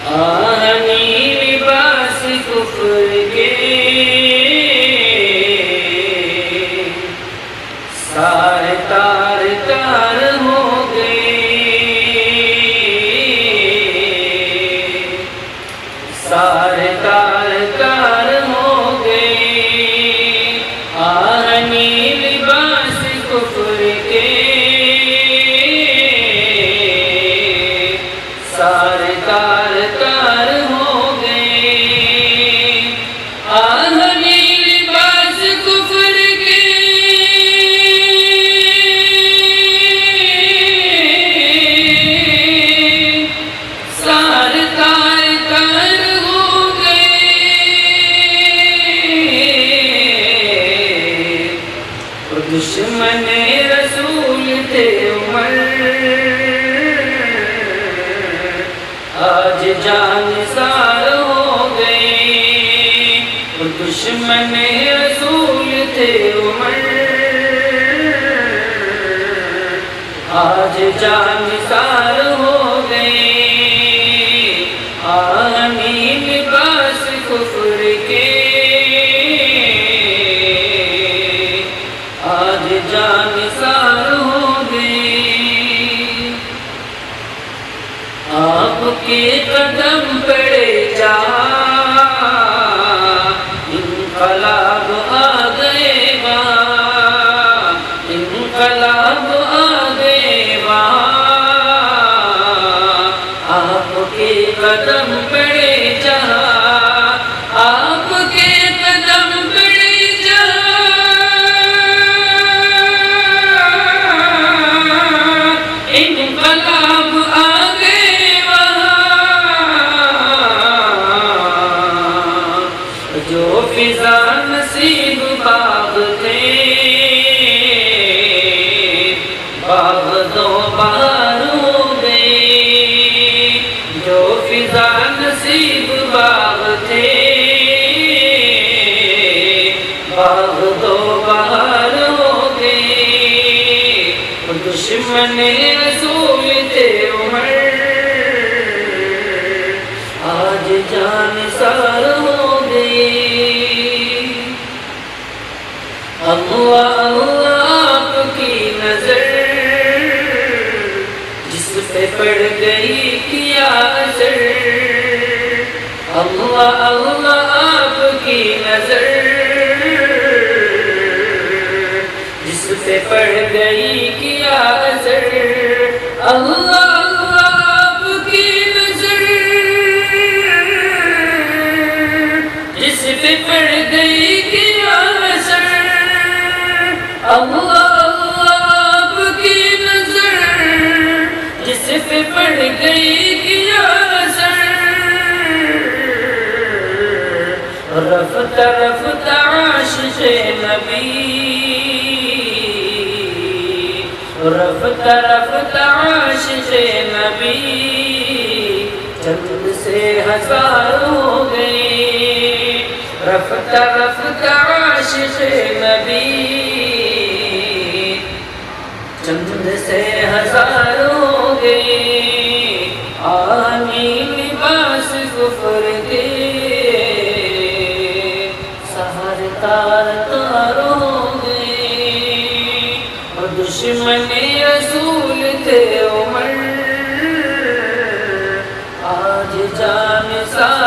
آہنی لباس کفر کے سارے تار تار ہو گئے، سارے تار تار ہو گئے۔ آہنی لباس کفر کے سارے تار تار ہو گئے۔ آہنی لباس کفر کے سارے تار تار ہو گئے۔ اور دشمن رسول تھے عمر، آج جان سار ہو گئے۔ اور دشمن رسول تھے عمر، آج جان سار ہو گئے۔ آہنی لباس کفر کے آج جان سار ہو گئے۔ آپ کے قدم پڑے جا انقلاب آ گئے وہاں، انقلاب آ گئے وہاں۔ آپ کے قدم پڑے جا، آپ کے قدم پڑے جا، انقلاب آ گئے وہاں۔ جو فضا نصیب باغ تھے، باغ دو بہار ہو گئے۔ جو فضا نصیب باغ تھے، باغ دو بہار ہو گئے۔ اور دشمن رسول تھے عمر، آج جان سار ہو گئی۔ اللہ اللہ آپ کی نظر جس پہ پڑ گئی کیا اثر، اللہ اللہ آپ کی نظر جس پہ پڑ گئی کیا اثر، اللہ اللہ آپ کی نظر جس پہ پڑ گئی کیا اثر، اللہ اللہ آپ کی نظر جس پہ پڑ گئی کیا اثر۔ رفتہ رفتہ عاشق نبی، رفتہ رفتہ عاشق نبی، چند سے ہزار ہو گئے۔ رفتہ رفتہ عاشق نبی، چند سے ہزار ہو گئے۔ آہنی لباس کفر کے سارے تار تار ہو گئے۔ اور دشمن رسول تھے عمر، آج جان سار